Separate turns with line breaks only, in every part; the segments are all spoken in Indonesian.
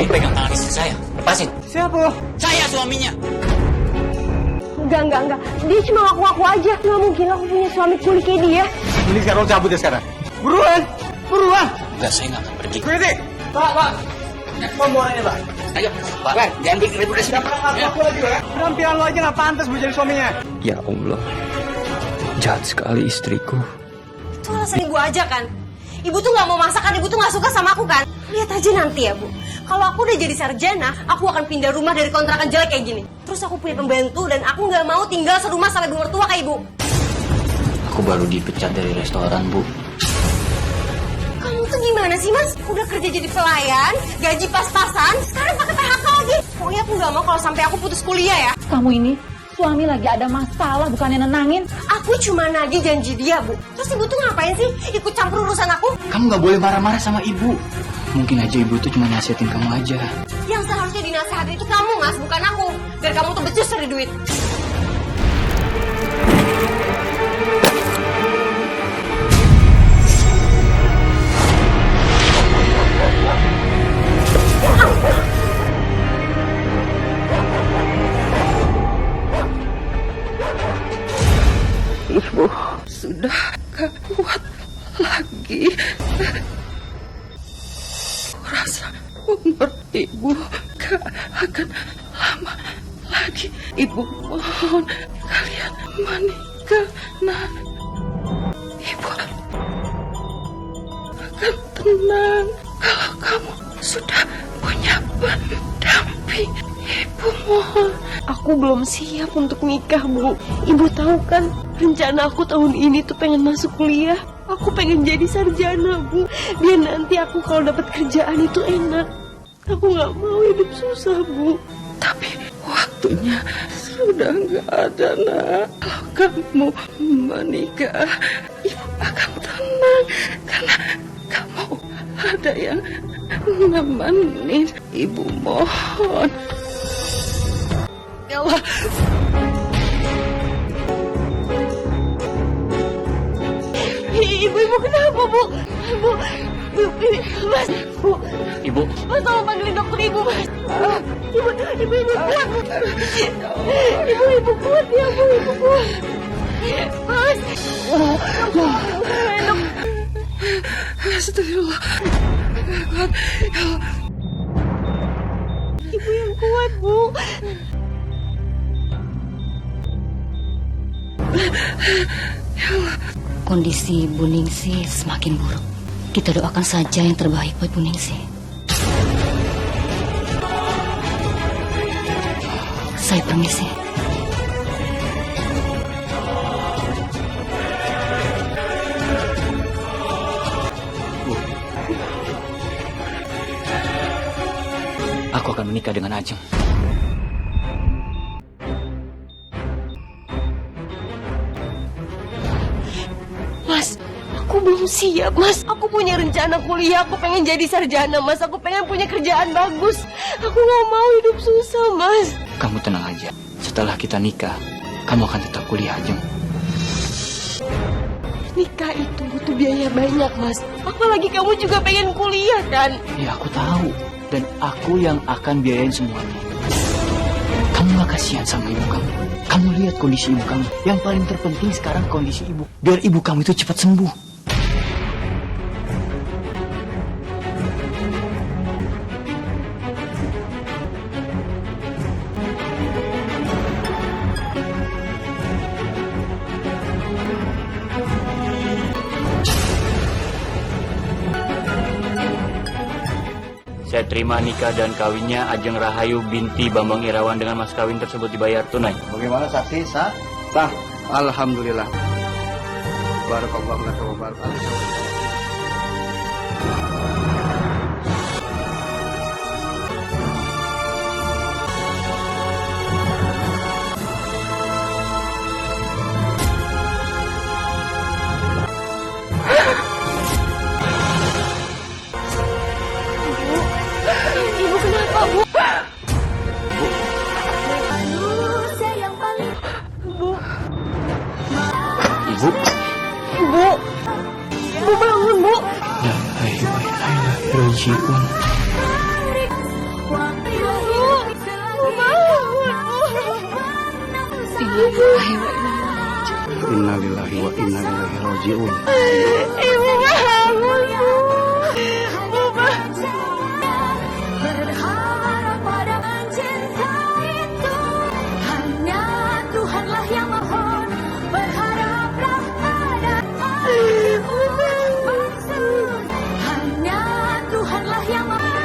Ngapain pegang tangan istri saya? Lepasin.
Siapa?
Saya suaminya.
Enggak. Dia cuma ngaku-ngaku aja. Nggak mungkin aku punya suami kulik kayak dia.
Mending sekarang cabut ya sekarang. Buruan.
Enggak, saya nggak akan pergi.
Kritik. Pak. Pembuaran ini, Pak.
Ayo, Pak. Jangan bikin ribut di sini.
Aku lagi, Pak. Penampilan lo aja nggak pantas buat jadi suaminya.
Ya Allah, jahat sekali istriku.
Itu alasan ibu aja kan. Ibu tuh nggak mau masakan, ibu tuh nggak suka sama aku kan. Lihat aja nanti ya, Bu. Kalau aku udah jadi sarjana, aku akan pindah rumah dari kontrakan jelek kayak gini. Terus aku punya pembantu dan aku nggak mau tinggal serumah sama ibu mertua kayak ibu.
Aku baru dipecat dari restoran, Bu.
Kamu tuh gimana sih, Mas? Udah kerja jadi pelayan, gaji pas-pasan, sekarang pakai PHK lagi. Pokoknya aku nggak mau kalau sampai aku putus kuliah ya.
Kamu ini suami lagi ada masalah, bukannya nenangin.
Aku cuma nagih janji dia, Bu. Terus ibu tuh ngapain sih ikut campur urusan aku?
Kamu nggak boleh marah-marah sama ibu. Mungkin aja ibu tuh cuma nasihatin kamu aja.
Yang seharusnya dinasihatin itu kamu, Mas, bukan aku. Biar kamu tuh becus cari duit.
Ibu sudah gak kuat lagi. Kurasa umur ibu gak akan lama lagi. Ibu mohon kalian menikah. Nah, ibu akan tenang kalau kamu sudah punya pendamping. Ibu mohon.
Aku belum siap untuk nikah, Bu. Ibu tahu kan, rencana aku tahun ini tuh pengen masuk kuliah. Aku pengen jadi sarjana, Bu. Biar nanti aku kalau dapat kerjaan itu enak. Aku nggak mau hidup susah, Bu.
Tapi waktunya sudah nggak ada, Nak. Kalau kamu menikah, ibu akan tenang karena kamu ada yang nemenin. Ibu mohon. Ya Allah.
Ibu kenapa, Bu? Bu, Mas, Bu.
Ibu.
Mas, tolong panggilin dokter ibu, Mas. Ibu kuat. Ibu kuat ya, Bu. Ibu kuat. Mas.
Astagfirullah. Kuat. Ya Allah.
Ibu yang kuat, Bu.
Kondisi Bu Ningsih semakin buruk. Kita doakan saja yang terbaik buat Bu Ningsih. Saya permisi.
Aku akan menikah dengan Ajeng.
Mas, aku belum siap, Mas. Aku punya rencana kuliah, aku pengen jadi sarjana, Mas. Aku pengen punya kerjaan bagus. Aku nggak mau hidup susah, Mas.
Kamu tenang aja. Setelah kita nikah, kamu akan tetap kuliah, Ajeng.
Nikah itu butuh biaya banyak, Mas. Apalagi kamu juga pengen kuliah, kan?
Ya, aku tahu. Dan aku yang akan biayain semuanya. Kamu gak kasihan sama ibu kamu. Kamu lihat kondisi ibu kamu. Yang paling terpenting sekarang kondisi ibu. Biar ibu kamu itu cepat sembuh. Saya terima nikah dan kawinnya Ajeng Rahayu binti Bambang Irawan dengan mas kawin tersebut dibayar tunai.
Bagaimana saksi? Sah? Sah. Alhamdulillah. Barakallahu laka wa barakallahu.
Ibu kenapa, Bu?
Ibu.
Ibu. Ibu bangun, Bu.
La ilaha illallah.
Innalillahi wa inna ilaihi raji'un.
Ibu bangun, Bu.
Berharap pada cinta itu, hanya Tuhanlah yang mohon. Berharaplah pada maksud, hanya Tuhanlah yang mohon.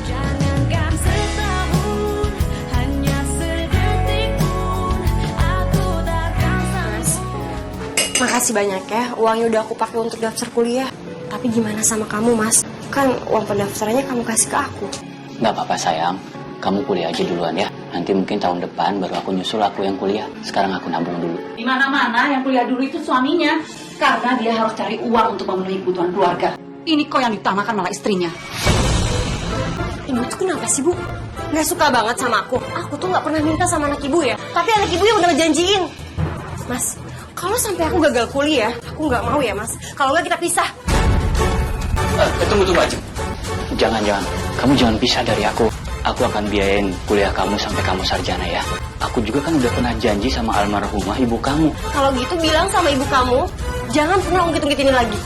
Jangankan setahun, hanya sedetik pun aku takkan sanggup.
Makasih banyak ya, uangnya udah aku pakai untuk daftar kuliah. Tapi gimana sama kamu, Mas? Kan uang pendaftarannya kamu kasih ke aku.
Nggak apa-apa sayang, kamu kuliah aja duluan ya. Nanti mungkin tahun depan baru aku nyusul aku yang kuliah. Sekarang aku nabung dulu.
Di mana-mana yang kuliah dulu itu suaminya. Karena dia harus cari uang untuk memenuhi kebutuhan keluarga. Ini kok yang diutamakan malah istrinya.
Ibu tuh kenapa sih, Bu? Nggak suka banget sama aku. Aku tuh nggak pernah minta sama anak ibu ya. Tapi anak ibu yang udah ngejanjiin. Mas, kalau sampai aku gagal kuliah, aku nggak mau ya, Mas. Kalau nggak kita pisah.
Tunggu aja. Jangan. Kamu jangan pisah dari aku. Aku akan biayain kuliah kamu sampai kamu sarjana ya. Aku juga kan udah pernah janji sama almarhumah ibu kamu.
Kalau gitu bilang sama ibu kamu, jangan pernah ungkit-ungkitin lagi.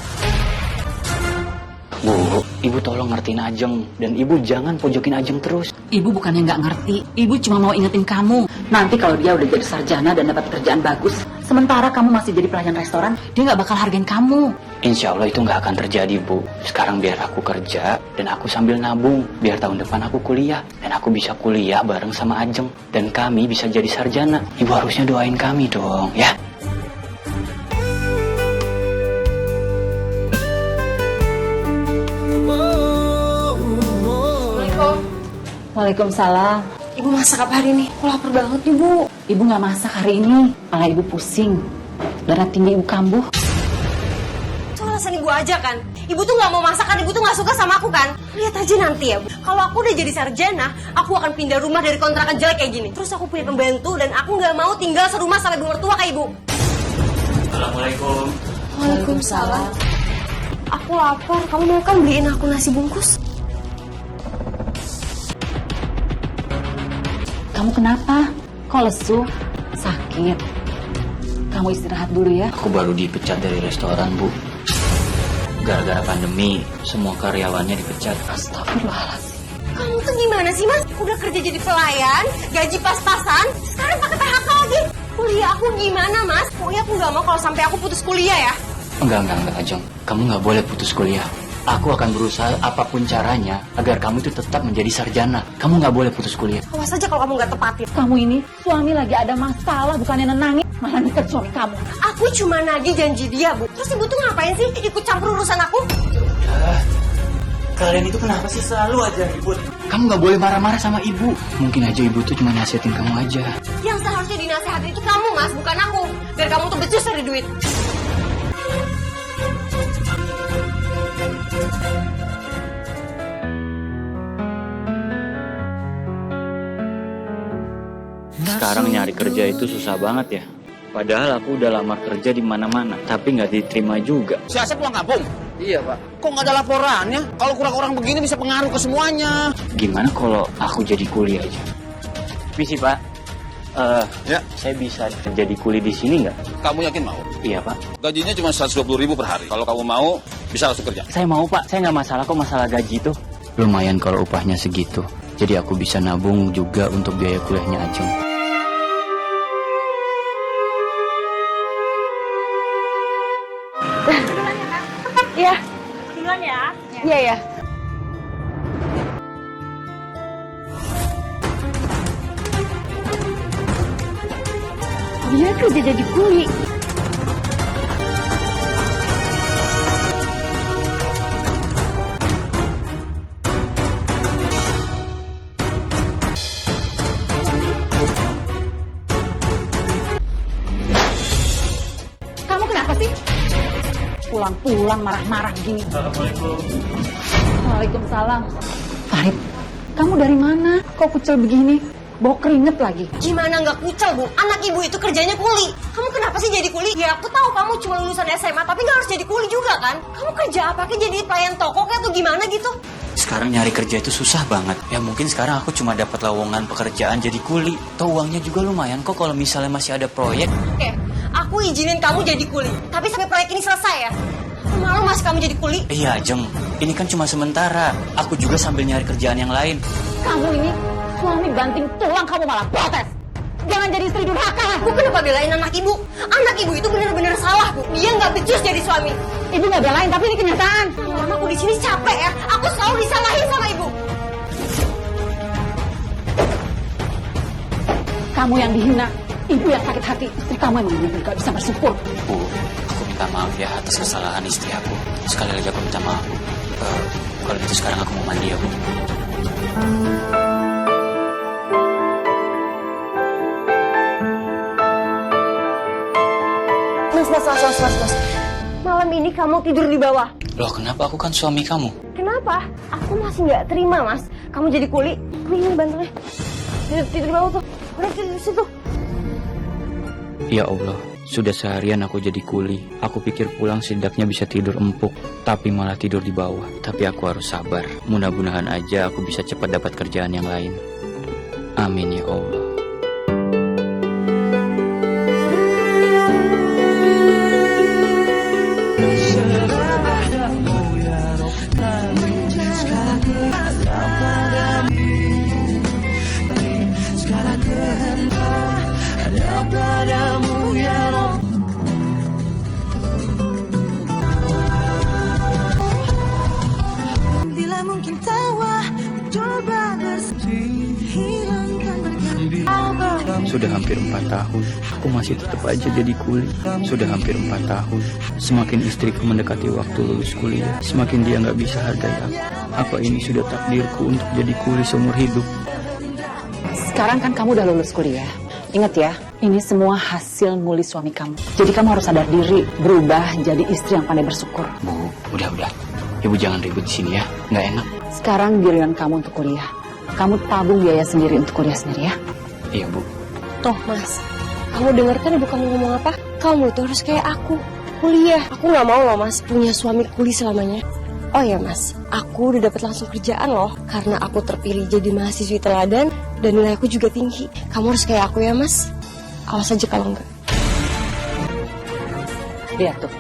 Bu, ibu tolong ngertiin Ajeng. Dan ibu jangan pojokin Ajeng terus.
Ibu bukannya nggak ngerti. Ibu cuma mau ingetin kamu. Nanti kalau dia udah jadi sarjana dan dapat kerjaan bagus, sementara kamu masih jadi pelayan restoran, dia nggak bakal hargain kamu.
Insya Allah itu nggak akan terjadi, Bu. Sekarang biar aku kerja dan aku sambil nabung. Biar tahun depan aku kuliah. Dan aku bisa kuliah bareng sama Ajeng. Dan kami bisa jadi sarjana. Ibu harusnya doain kami dong, ya.
Waalaikumsalam.
Ibu masak apa hari ini? Aku lapar banget nih, Bu.
Ibu nggak masak hari ini. Malah ibu pusing. Darah tinggi ibu kambuh.
Itu alasan ibu aja kan? Ibu tuh nggak mau masak kan? Ibu tuh nggak suka sama aku kan? Lihat aja nanti ya, Bu. Kalau aku udah jadi sarjana, aku akan pindah rumah dari kontrakan jelek kayak gini. Terus aku punya pembantu dan aku nggak mau tinggal serumah sama ibu mertua kayak ibu.
Assalamualaikum.
Waalaikumsalam. Aku lapar. Kamu mau kan beliin aku nasi bungkus?
Kamu kenapa? Kok lesu? Sakit? Kamu istirahat dulu ya.
Aku baru dipecat dari restoran, Bu. Gara-gara pandemi, semua karyawannya dipecat.
Astagfirullahaladzim.
Kamu tuh gimana sih, Mas? Udah kerja jadi pelayan, gaji pas-pasan, sekarang pakai PHK lagi. Kuliah aku gimana, Mas? Pokoknya aku nggak mau kalau sampai aku putus kuliah ya.
Enggak, Ajeng. Kamu nggak boleh putus kuliah. Aku akan berusaha apapun caranya agar kamu itu tetap menjadi sarjana. Kamu nggak boleh putus kuliah.
Awas aja kalau kamu nggak tepatin.
Kamu ini suami lagi ada masalah, bukannya nenangin, malah neket suami kamu.
Aku cuma nagih janji dia, Bu. Terus ibu tuh ngapain sih ikut campur urusan aku?
Kalian itu kenapa sih selalu aja ribut? Kamu nggak boleh marah-marah sama ibu. Mungkin aja ibu tuh cuma nasihatin kamu aja.
Yang seharusnya dinasehatin itu kamu, Mas, bukan aku. Biar kamu tuh becus dari duit.
Sekarang nyari kerja itu susah banget ya. Padahal aku udah lamar kerja di mana-mana, tapi nggak diterima juga.
Si Asep pulang kampung?
Iya, Pak.
Kok nggak ada laporannya? Kalau kurang orang begini bisa pengaruh ke semuanya.
Gimana kalau aku jadi kuli aja? Visi, Pak.
Ya.
Saya bisa jadi kuli di sini nggak?
Kamu yakin mau?
Iya, Pak.
Gajinya cuma 120.000 per hari. Kalau kamu mau, bisa langsung kerja.
Saya mau, Pak. Saya nggak masalah kok masalah gaji itu. Lumayan kalau upahnya segitu. Jadi aku bisa nabung juga untuk biaya kuliahnya Ajeng.
Iya. Duluan ya. Iya, ya. Dia kerja jadi kuli.
Kamu kenapa sih? Pulang-pulang marah-marah gini.
Assalamualaikum.
Waalaikumsalam. Farid, kamu dari mana? Kok kucel begini? Bawa keringet lagi.
Gimana nggak kucel, Bu? Anak ibu itu kerjanya kuli. Kamu kenapa sih jadi kuli? Ya aku tahu kamu cuma lulusan SMA, tapi nggak harus jadi kuli juga kan? Kamu kerja apa? Kayak jadi pelayan toko kayak atau gimana gitu?
sekarang nyari kerja itu susah banget. Ya mungkin sekarang aku cuma dapat lowongan pekerjaan jadi kuli. Toh uangnya juga lumayan kok kalau misalnya masih ada proyek.
Oke, aku izinin kamu jadi kuli. Tapi sampai proyek ini selesai ya. Malu mas kamu jadi kuli?
Iya Jeng, ini kan cuma sementara. Aku juga sambil nyari kerjaan yang lain.
Kamu ini suami banting tulang, kamu malah protes. Jangan jadi istri durhaka.
Bu, kenapa belain anak ibu? Anak ibu itu benar-benar salah, Bu. Dia nggak becus jadi suami.
Ibu nggak belain, tapi ini kenyataan.
Lama aku di sini capek ya. Aku selalu disalahin sama ibu.
Kamu yang dihina, ibu yang sakit hati. Istri kamu yang benar-benar gak bisa bersyukur.
Bu, aku minta maaf ya atas kesalahan istri aku. Sekali lagi aku minta maaf, Bu. Kalau gitu sekarang aku mau mandi ya, Bu.
Mas. Malam ini kamu tidur di bawah.
Loh, kenapa? Aku kan suami kamu.
Kenapa? Aku masih nggak terima, Mas. Kamu jadi kuli. Ini bantunya. Tidur di bawah tuh. Udah tidur di situ.
Ya Allah, sudah seharian aku jadi kuli. Aku pikir pulang setidaknya bisa tidur empuk, tapi malah tidur di bawah. Tapi aku harus sabar. Mudah-mudahan aja aku bisa cepat dapat kerjaan yang lain. Amin ya Allah.
Bila mungkin tawa, coba hilangkan berganti.
Sudah hampir 4 tahun, aku masih tetap aja jadi kuli. Sudah hampir 4 tahun, semakin istriku mendekati waktu lulus kuliah, semakin dia nggak bisa hargai aku. Apa ini sudah takdirku untuk jadi kuli seumur hidup?
Sekarang kan kamu udah lulus kuliah. Ingat ya, ini semua hasil nguli suami kamu. Jadi kamu harus sadar diri, berubah jadi istri yang pandai bersyukur.
Bu, udah. Ibu jangan ribut di sini ya, nggak enak.
Sekarang giliran kamu untuk kuliah. Kamu tabung biaya sendiri untuk kuliah sendiri ya.
Iya, Bu.
Toh, Mas. Kamu dengar kan ibu kamu ngomong apa? Kamu itu harus kayak aku. Kuliah. Aku nggak mau loh, Mas, punya suami kuli selamanya. Oh ya, Mas. Aku udah dapat langsung kerjaan loh. Karena aku terpilih jadi mahasiswi teladan dan nilai aku juga tinggi. Kamu harus kayak aku ya, Mas. Awas aja kalau enggak.
Lihat tuh,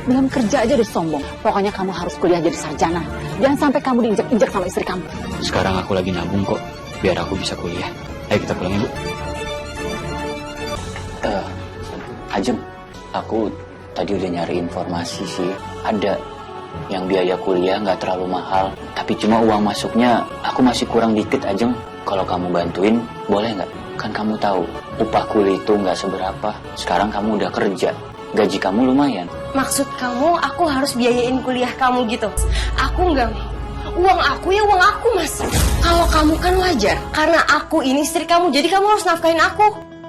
belum kerja aja udah sombong. Pokoknya kamu harus kuliah jadi sarjana. Jangan sampai kamu diinjak-injak sama istri kamu.
Sekarang aku lagi nabung kok, biar aku bisa kuliah. Ayo kita pulang ya, Bu. Ajeng, aku tadi udah nyari informasi sih. Ada yang biaya kuliah nggak terlalu mahal, tapi cuma uang masuknya aku masih kurang dikit, Ajeng. Kalau kamu bantuin, boleh nggak? Kan kamu tahu, upah kuli itu nggak seberapa. Sekarang kamu udah kerja, gaji kamu lumayan.
Maksud kamu aku harus biayain kuliah kamu gitu? Aku nggak mau. Uang aku ya uang aku, Mas. Kalau kamu kan wajar, karena aku ini istri kamu, jadi kamu harus nafkahin aku.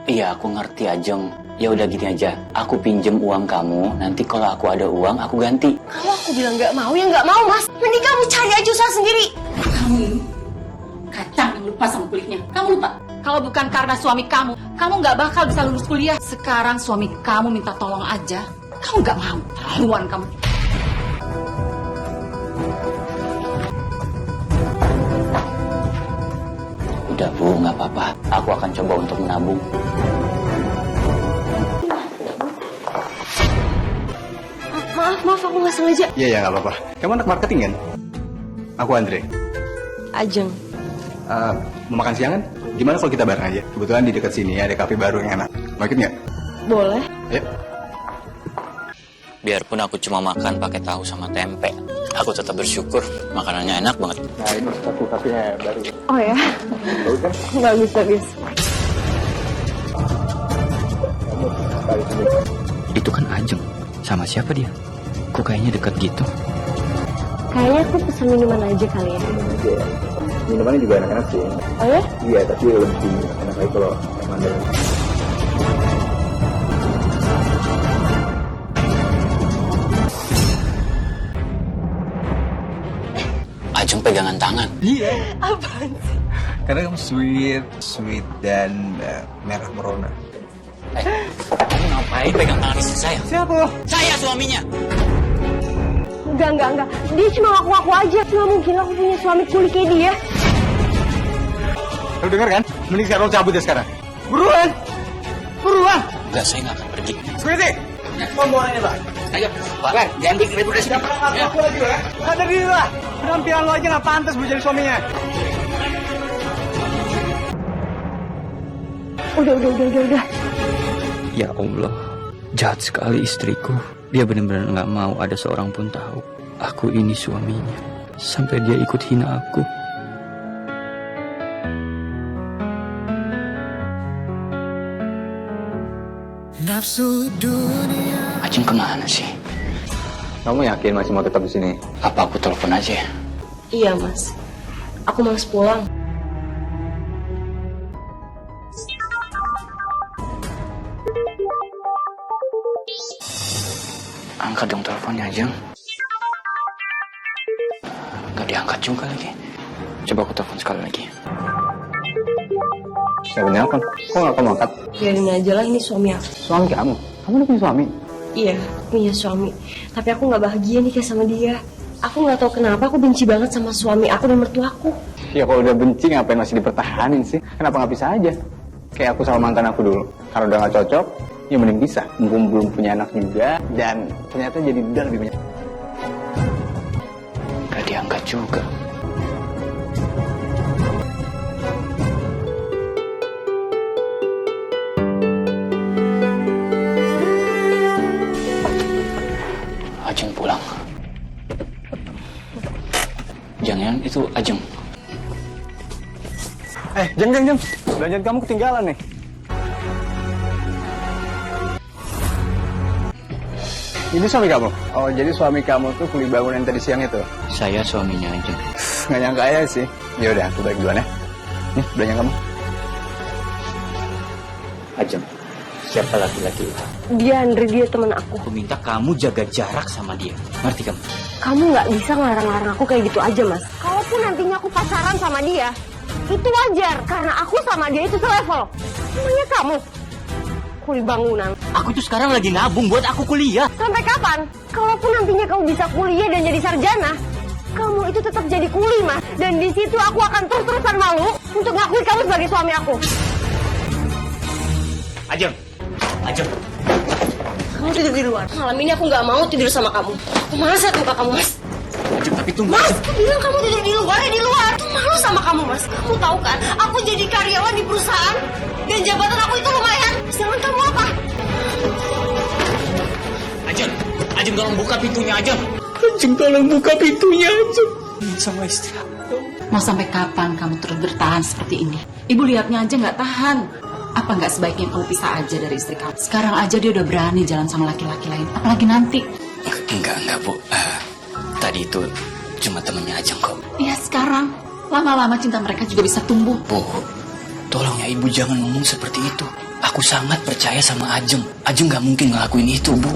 Iya, aku ngerti, Ajeng. Ya udah gini aja, aku pinjem uang kamu, nanti kalau aku ada uang aku ganti.
Kalau aku bilang nggak mau ya nggak mau, Mas. Mending kamu cari aja usaha sendiri.
Kamu ini kacang yang lupa sama kulitnya. Kamu lupa? Kalau bukan karena suami kamu nggak bakal bisa lulus kuliah. Sekarang suami kamu minta tolong aja, kamu nggak mau. Terlaluan kamu.
Udah, Bu, nggak apa-apa. Aku akan coba untuk menabung.
Maaf, aku nggak sengaja.
Iya, nggak apa-apa. Kamu anak marketing kan? Aku Andre.
Ajeng.
Mau makan siang kan? Gimana kalau kita bareng aja? Kebetulan di dekat sini ada kafe baru yang enak. Mau ikut nggak?
Boleh.
Ayo.
Biarpun aku cuma makan pakai tahu sama tempe, aku tetap bersyukur. Makanannya enak banget.
Nah, ini satu kafenya baru.
Oh ya?
Bagus kan?
Bagus.
Itu kan Ajeng. Sama siapa dia? Kok kayaknya dekat gitu?
Kayaknya aku pesen minuman aja kali ya.
Minumannya juga enak-enak sih.
Oh ya?
Iya, tapi lebih enak lagi kalau mandel.
Ajeng pegangan tangan.
Iya.
Apaan sih?
Karena kamu sweet dan merah merona.
Kamu ngapain pegang tangan istri saya?
Siapa?
Saya suaminya.
Enggak. Dia cuma ngaku-ngaku aja. Nggak mungkin aku punya suami kuli kayak dia.
Lu denger kan? Mending sekarang lu cabut ya sekarang. Buruan!
Enggak, saya nggak akan pergi.
Security! Pembuarannya, Pak.
Ayo, Pak, jangan bikin ribut di sini.
Aku lagi ya. Sadar diri lah. Penampilan lu aja nggak pantas buat jadi suaminya.
Udah.
Ya Allah, jahat sekali istriku. Dia benar-benar nggak mau ada seorang pun tahu aku ini suaminya. Sampai dia ikut hina aku.
Nafsu dunia.
Ajeng kemana sih?
Kamu yakin masih mau tetap di sini?
Apa aku telepon aja ya?
Iya, Mas. Aku males pulang.
Angkat dong teleponnya, Ajeng. Gak diangkat juga lagi. Coba aku telepon sekali lagi.
Siapa nelpon? Kok nggak kamu angkat?
Biarin aja lah, ini suami aku.
Suami kamu? Kamu udah punya suami?
Iya, punya suami. Tapi aku nggak bahagia nih kayak sama dia. Aku nggak tahu kenapa aku benci banget sama suami aku dan mertuaku.
Ya kalau udah benci ngapain masih dipertahanin sih? Kenapa nggak bisa aja? Kayak aku sama mantan aku dulu. Kalau udah nggak cocok, ya mending pisah. Mumpung belum punya anak juga, dan ternyata jadi udah lebih banyak.
Gak diangkat juga. Ajeng pulang. Jangan itu Ajeng.
Jeng. Belanjaan kamu ketinggalan nih. Ini suami kamu? Oh, jadi suami kamu tuh kuli bangunan tadi siang itu?
Saya suaminya Ajeng.
Nggak nyangka aja sih. Ya udah, aku balik duluan ya. Nih, belanja kamu.
Ajeng, siapa laki-laki itu?
Dia Andre, dia teman aku.
Aku minta kamu jaga jarak sama dia. Ngerti kamu?
Kamu nggak bisa ngelarang-larang aku kayak gitu aja, Mas. Kalaupun nantinya aku pacaran sama dia, itu wajar karena aku sama dia itu selevel. Emangnya kamu kuli bangunan?
Aku tuh sekarang lagi nabung buat aku kuliah.
Sampai kapan? Kalaupun nantinya kamu bisa kuliah dan jadi sarjana, kamu itu tetap jadi kuli, Mas. Dan di situ aku akan terus-terusan malu untuk ngakui kamu sebagai suami aku.
Ajeng.
Kamu tidur di luar. Malam ini aku nggak mau tidur sama kamu. Aku malas lihat muka kamu, Mas.
Ajeng, tapi tunggu.
Mas, aku bilang kamu tidur di luar, ya di luar. Aku malu sama kamu, Mas. Kamu tahu kan, aku jadi karyawan di perusahaan dan jabatan aku itu lumayan. Sedangkan kamu apa?
Ajeng tolong buka pintunya, Ajeng. Ajeng tolong buka pintunya, Ajeng. Sama istri aku.
Mau sampai kapan kamu terus bertahan seperti ini? Ibu lihatnya aja nggak tahan. Apa nggak sebaiknya kamu pisah aja dari istri kamu? Sekarang aja dia udah berani jalan sama laki-laki lain. Apalagi nanti.
Enggak, Bu. Tadi itu cuma temennya Ajeng kok.
Ya sekarang. Lama-lama cinta mereka juga bisa tumbuh.
Bu, tolong ya Ibu jangan ngomong seperti itu. Aku sangat percaya sama Ajeng. Ajeng gak mungkin ngelakuin itu, Bu.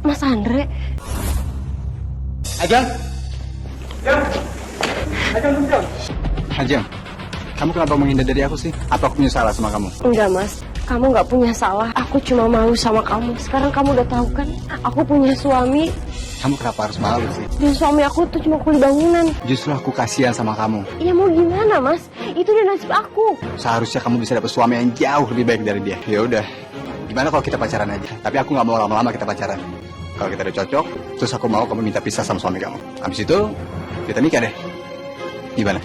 Mas Andre.
Ajeng, kamu kenapa menghindar dari aku sih? Apa aku punya salah sama kamu?
Enggak, Mas. Kamu nggak punya salah. Aku cuma malu sama kamu. Sekarang kamu udah tahu kan, aku punya suami.
Kamu kenapa harus malu sih?
Dan suami aku tuh cuma kuli bangunan.
Justru aku kasihan sama kamu.
Ya mau gimana, Mas? Itu udah nasib aku.
Seharusnya kamu bisa dapet suami yang jauh lebih baik dari dia. Ya udah, gimana kalau kita pacaran aja? Tapi aku nggak mau lama-lama kita pacaran. Kalau kita udah cocok, terus aku mau kamu minta pisah sama suami kamu. Habis itu, kita nikah deh. Gimana?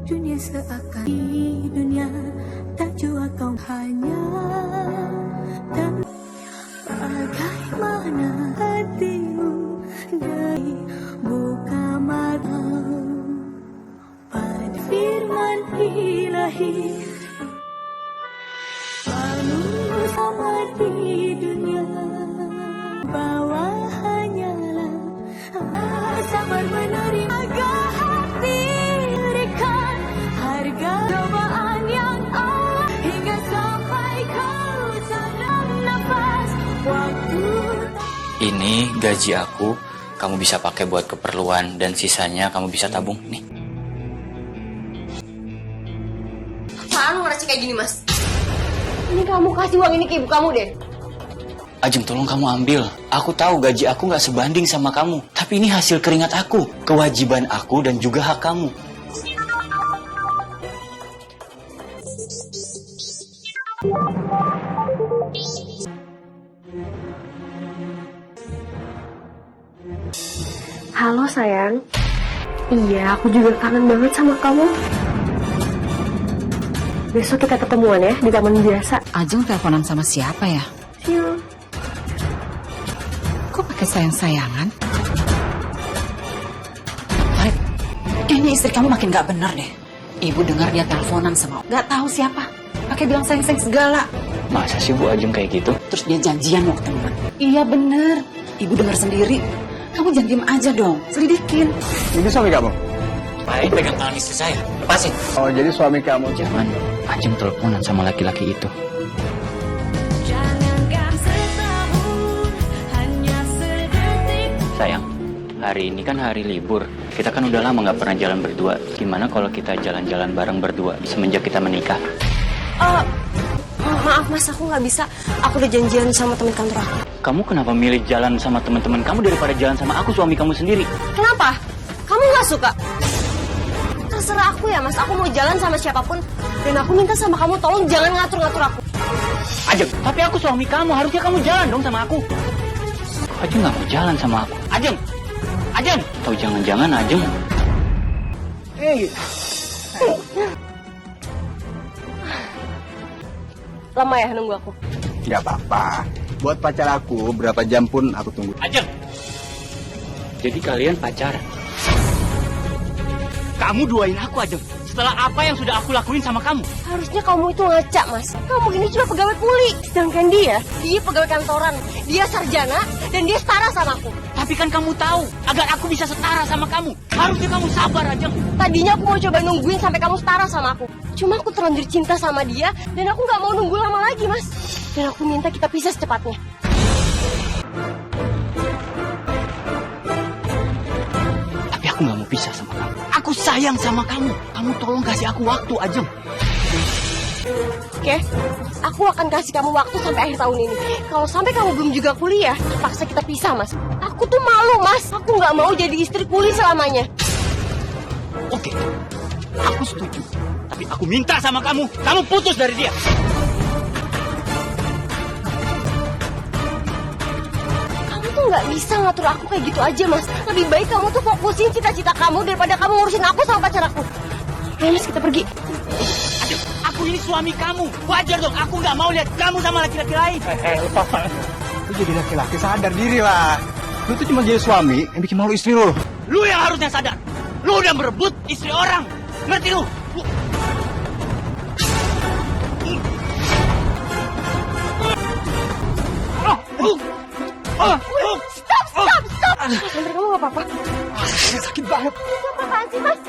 Dunia seakan di dunia tak jua kau hanya dan bagaimana hatimu dari buka mata pada firman ilahi menunggu sama di dunia bahwa hanyalah sabar menerima hati berikan harga cobaan yang Allah hingga sampai kau dalam nafas waktu.
Ini gaji aku
kamu bisa pakai buat keperluan dan sisanya kamu bisa tabung. Nih.
Apaan lu ngerasa kayak gini, Mas? Ini kamu kasih uang ini ke ibu kamu deh.
Ajeng, tolong kamu ambil. Aku tahu gaji aku nggak sebanding sama kamu. Tapi ini hasil keringat aku. Kewajiban aku dan juga hak kamu.
Halo sayang. Iya, aku juga kangen banget sama kamu. Besok kita ketemuan ya di taman biasa.
Ajeng teleponan sama siapa ya?
Yuk.
Kok pakai sayang-sayangan? Farid, kayaknya istri kamu makin gak bener deh. Ibu dengar dia teleponan sama gak tahu siapa. Pakai bilang sayang-sayang segala.
Masa sih Bu Ajeng kayak gitu?
Terus dia janjian mau ketemuan. Iya bener. Ibu dengar sendiri. Kamu jangan diem aja dong. Selidikin.
Ini suami kamu?
Baik, pegang tangan istri saya. Lepasin.
Oh, jadi suami kamu.
Jangan Ajeng teleponan sama laki-laki itu.
Jangankan setahun, hanya sedetik.
Sayang, hari ini kan hari libur. Kita kan udah lama gak pernah jalan berdua. Gimana kalau kita jalan-jalan bareng berdua semenjak kita menikah?
Maaf Mas, aku nggak bisa. Aku udah janjian sama teman kantor aku.
Kamu kenapa milih jalan sama teman-teman kamu daripada jalan sama aku, suami kamu sendiri?
Kenapa? Kamu nggak suka? Terserah aku ya Mas, aku mau jalan sama siapapun. Dan aku minta sama kamu, tolong jangan ngatur-ngatur aku.
Ajeng, tapi aku suami kamu, harusnya kamu jalan dong sama aku. Ajeng nggak mau jalan sama aku. Ajeng, Ajeng. Atau jangan-jangan Ajeng.
Lama ya nunggu aku?
Gak apa-apa. Buat pacar aku, berapa jam pun aku tunggu.
Ajeng. Jadi kalian pacaran? Kamu duain aku, Ajeng. Setelah apa yang sudah aku lakuin sama kamu?
Harusnya kamu itu ngaca Mas. Kamu ini cuma pegawai kuli. Sedangkan dia pegawai kantoran. Dia sarjana dan dia setara sama aku.
Tapi kan kamu tahu, agar aku bisa setara sama kamu, harusnya kamu sabar, Ajeng.
Tadinya aku mau coba nungguin sampai kamu setara sama aku. Cuma aku terlanjur cinta sama dia dan aku nggak mau nunggu lama lagi Mas. Dan aku minta kita pisah secepatnya.
Tapi aku nggak mau pisah sama kamu. Aku sayang sama kamu. Kamu tolong kasih aku waktu, Ajeng.
Oke, aku akan kasih kamu waktu sampai akhir tahun ini. Kalau sampai kamu belum juga kuliah, paksa kita pisah Mas. Aku tuh malu Mas. Aku nggak mau jadi istri kuli selamanya.
Oke, aku setuju. Tapi aku minta sama kamu putus dari dia.
Kamu tuh nggak bisa ngatur aku kayak gitu aja Mas. Lebih baik kamu tuh fokusin cita-cita kamu daripada kamu ngurusin aku sama pacar aku. Ayo Mas, kita pergi.
Ajeng, aku ini suami kamu. Wajar dong, aku nggak mau lihat kamu sama laki-laki lain.
Lu jadi laki-laki, sadar diri lah. Lu tuh cuma jadi suami yang bikin malu istri lu.
Lu yang harusnya sadar. Lu udah merebut istri orang. Ngerti lu?
Stop! Mas, Andre, kamu nggak apa-apa?
Sakit banget.
Apaan sih Mas?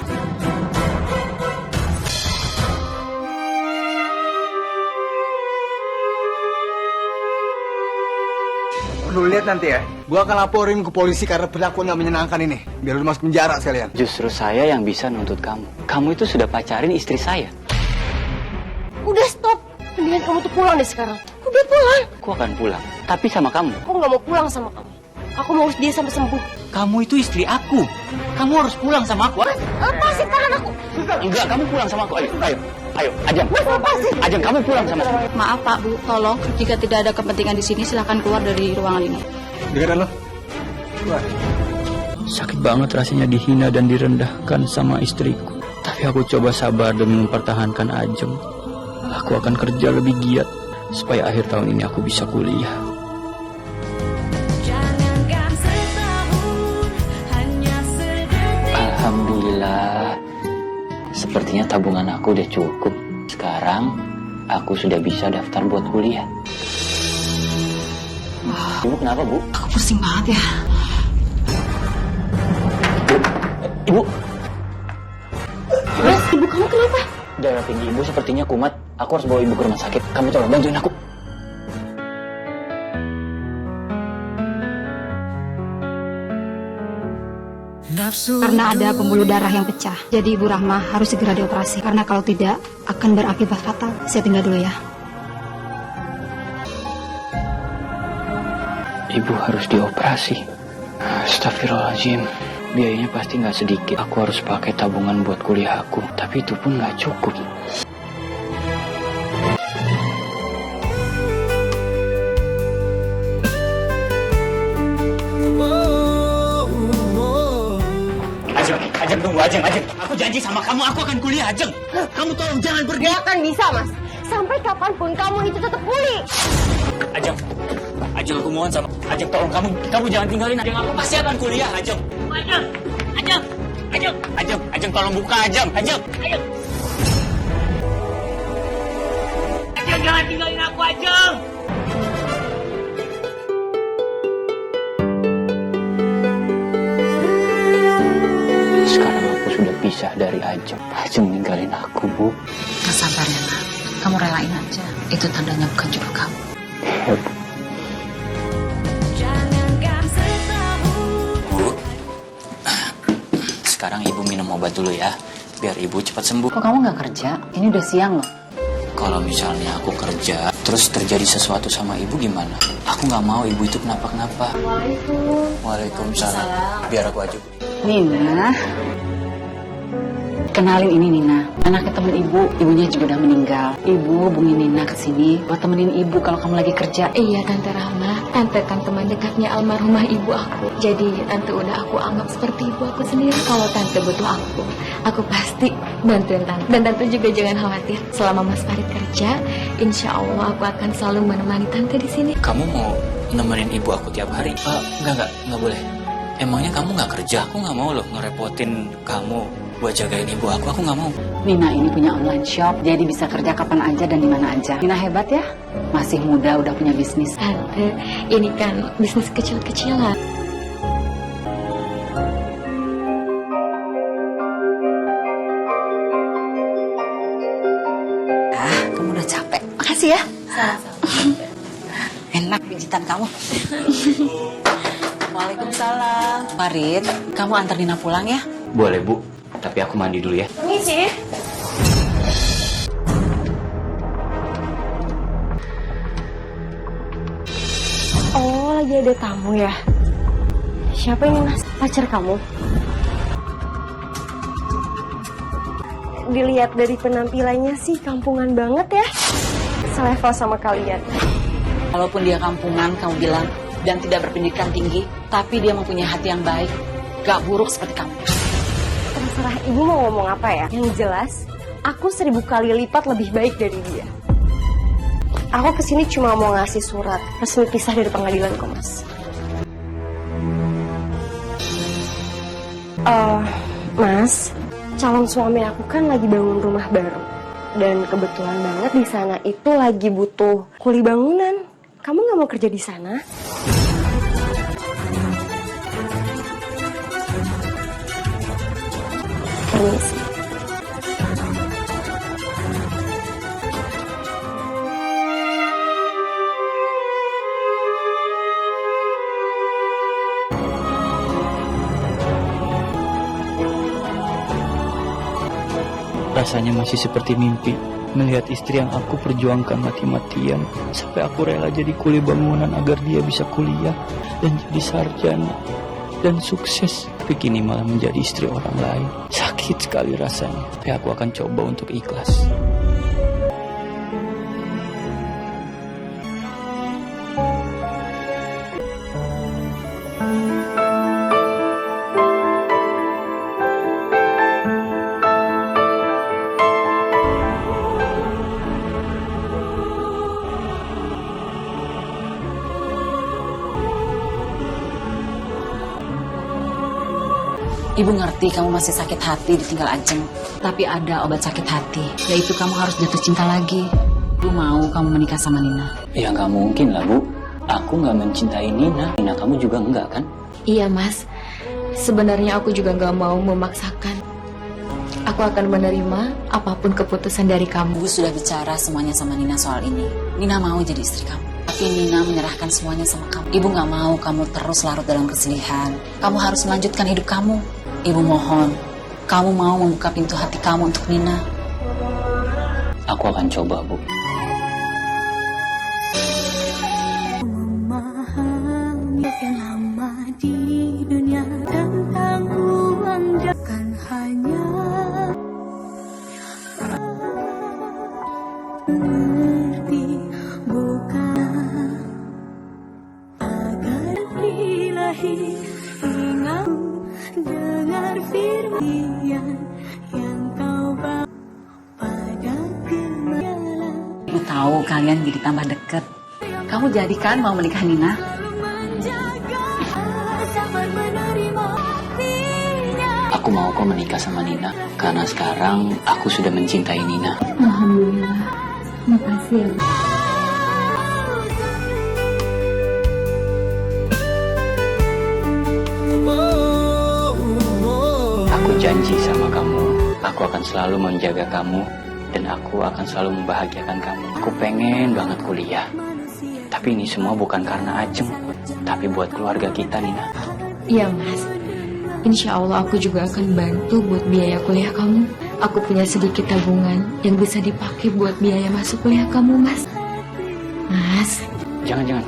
Lu lihat nanti ya. Gua akan laporin ke polisi karena perlakuan gak menyenangkan ini. Biar lu masuk penjara sekalian.
Justru saya yang bisa nuntut kamu. Kamu itu sudah pacarin istri saya.
Udah stop. Mendingan kamu tuh pulang deh sekarang. Udah pulang.
Aku akan pulang. Tapi sama kamu.
Aku nggak mau pulang sama kamu. Aku mau urus dia sampai sembuh.
Kamu itu istri aku. Kamu harus pulang sama aku.
Lepasin tangan aku.
Enggak, kamu pulang sama aku. Ayo, Ajeng.
Mas, lepasin.
Ajeng, kamu pulang sama aku.
Maaf Pak Bu, tolong jika tidak ada kepentingan di sini silahkan keluar dari ruangan ini.
Dengeran lo. Keluar.
Sakit banget rasanya dihina dan direndahkan sama istriku. Tapi aku coba sabar demi mempertahankan Ajeng. Aku akan kerja lebih giat supaya akhir tahun ini aku bisa kuliah.
Jangankan setahun, hanya sedetik.
Alhamdulillah. Sepertinya tabungan aku udah cukup. Sekarang aku sudah bisa daftar buat kuliah. Ibu kenapa, Bu?
Aku pusing banget ya.
Ibu,
Mas, ibu kamu kenapa?
darah tinggi ibu sepertinya kumat. Aku harus bawa ibu ke rumah sakit. Kamu tolong bantuin aku.
karena ada pembuluh darah yang pecah. Jadi Ibu Rahma harus segera dioperasi, karena kalau tidak akan berakibat fatal. Saya tinggal dulu ya.
Ibu harus dioperasi. Astagfirullahaladzim. Biayanya pasti nggak sedikit. Aku harus pakai tabungan buat kuliah aku. Tapi itu pun nggak cukup.
Ajeng tunggu, Ajeng. Aku janji sama kamu, aku akan kuliah, Ajeng. Kamu tolong jangan pergi.
Gak akan bisa, Mas. Sampai kapanpun kamu itu tetap pulih.
Ajeng, aku mohon sama Ajeng, tolong kamu jangan tinggalin Ajeng. Aku pasti akan kuliah, Ajeng. Ajeng, tolong buka, Ajeng. Ajeng, jangan tinggalin aku, Ajeng.
Sekarang aku sudah pisah dari Ajeng. Ajeng ninggalin aku, Bu.
Sabar ya, Nak. Kamu relain aja. Itu tandanya bukan jodoh kamu.
Ya, Bu. Bu, sekarang Ibu minum obat dulu ya, biar Ibu cepat sembuh.
Kok kamu nggak kerja? Ini udah siang loh.
Kalau misalnya aku kerja, terus terjadi sesuatu sama Ibu gimana? Aku nggak mau Ibu itu kenapa-kenapa. Waalaikumsalam. Biar aku aja, Bu.
Nina. Kenalin, ini Nina, anaknya temen ibu. Ibunya juga udah meninggal. Ibu hubungin Nina ke sini buat temenin ibu kalau kamu lagi kerja.
Iya Tante Rahma, Tante kan teman dekatnya almarhumah ibu aku. Jadi Tante udah aku anggap seperti ibu aku sendiri. Kalau Tante butuh aku pasti bantuin Tante. Dan Tante juga jangan khawatir. Selama Mas Farid kerja, insya Allah aku akan selalu menemani Tante di sini.
Kamu mau nemenin Ibu aku tiap hari? Enggak boleh. Emangnya kamu nggak kerja? Aku nggak mau loh ngerepotin kamu buat jagain Ibu aku nggak mau.
Nina ini punya online shop, jadi bisa kerja kapan aja dan di mana aja. Nina hebat ya, masih muda udah punya bisnis.
Tante, ini kan bisnis kecil-kecilan.
Kamu udah capek. Makasih ya. Enak pijitan kamu. Waalaikumsalam. Farid, kamu antar Nina pulang ya?
Boleh, Bu. Tapi aku mandi dulu ya.
Permisi. Oh, lagi ada tamu ya? Siapa ini, Mas? Pacar kamu? Dilihat dari penampilannya sih kampungan banget ya. Selevel sama kalian.
Walaupun dia kampungan, kamu bilang, dan tidak berpendidikan tinggi, tapi dia mempunyai hati yang baik, gak buruk seperti kamu.
Terserah ibu mau ngomong apa ya. Yang jelas, aku 1000 kali lipat lebih baik dari dia. Aku kesini cuma mau ngasih surat resmi pisah dari pengadilan kok, Mas. Mas, calon suami aku kan lagi bangun rumah baru. Dan kebetulan banget di sana itu lagi butuh kuli bangunan. Kamu nggak mau kerja di sana? Permisi.
Rasanya masih seperti mimpi. Melihat istri yang aku perjuangkan mati-matian sampai aku rela jadi kuli bangunan agar dia bisa kuliah dan jadi sarjana dan sukses. Tapi kini malah menjadi istri orang lain. Sakit sekali rasanya. Tapi aku akan coba untuk ikhlas.
Ibu ngerti kamu masih sakit hati ditinggal Ajeng. Tapi ada obat sakit hati, yaitu kamu harus jatuh cinta lagi. Ibu mau kamu menikah sama Nina.
Ya nggak mungkin lah, Bu. Aku nggak mencintai Nina. Nina kamu juga enggak kan?
Iya Mas, sebenarnya aku juga gak mau memaksakan. Aku akan menerima apapun keputusan dari kamu.
Ibu sudah bicara semuanya sama Nina soal ini. Nina mau jadi istri kamu. Tapi Nina menyerahkan semuanya sama kamu. Ibu gak mau kamu terus larut dalam kesedihan. Kamu harus melanjutkan hidup kamu. Ibu mohon, kamu mau membuka pintu hati kamu untuk Nina.
Aku akan coba, Bu.
Memahami yang lama di dunia tentang uang bukan hanya mengerti, bukan agar ilahi ingat dengar firman yang kau bawa pada kemalan.
Ibu tahu kalian jadi tambah deket. Kamu jadi kan mau menikah Nina?
Aku mau kok menikah sama Nina. Karena sekarang aku sudah mencintai Nina.
Alhamdulillah. Makasih ya.
Aku janji sama kamu, aku akan selalu menjaga kamu dan aku akan selalu membahagiakan kamu. Aku pengen banget kuliah. Tapi ini semua bukan karena Ajeng, tapi buat keluarga kita, Nina.
Iya mas, insya Allah aku juga akan bantu buat biaya kuliah kamu. Aku punya sedikit tabungan yang bisa dipakai buat biaya masuk kuliah kamu mas. Mas,
Jangan.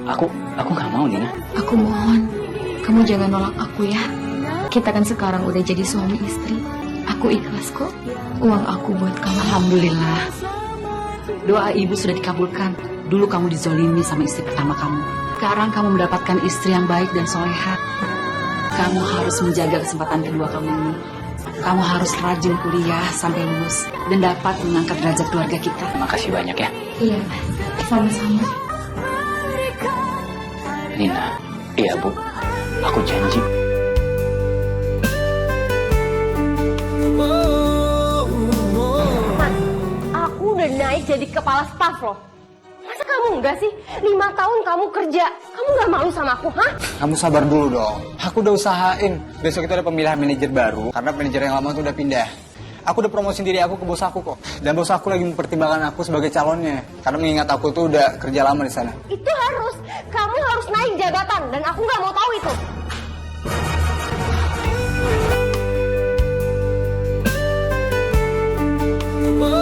Aku nggak mau, Nina.
aku mohon, kamu jangan nolak aku ya. Kita kan sekarang udah jadi suami istri. Aku ikhlas kok. Uang aku buat kamu.
Alhamdulillah. Doa ibu sudah dikabulkan. Dulu kamu dizolimi sama istri pertama kamu. Sekarang kamu mendapatkan istri yang baik dan soleha. Kamu harus menjaga kesempatan kedua kamu ini. Kamu harus rajin kuliah sampai lulus dan dapat mengangkat derajat keluarga kita.
Terima kasih banyak ya,
Iya mas, sama-sama.
Nina. Iya, Bu. Aku janji.
Aku udah naik jadi kepala staf loh. Masa kamu enggak sih? 5 tahun kamu kerja. Kamu gak malu sama aku, hah?
Kamu sabar dulu dong. Aku udah usahain. Besok itu ada pemilihan manajer baru. Karena manajer yang lama tuh udah pindah. Aku udah promosin diri aku ke bos aku kok. Dan bos aku lagi mempertimbangkan aku sebagai calonnya. Karena mengingat aku tuh udah kerja lama di sana.
Itu harus. Kamu harus naik jabatan. Dan aku gak mau tahu itu.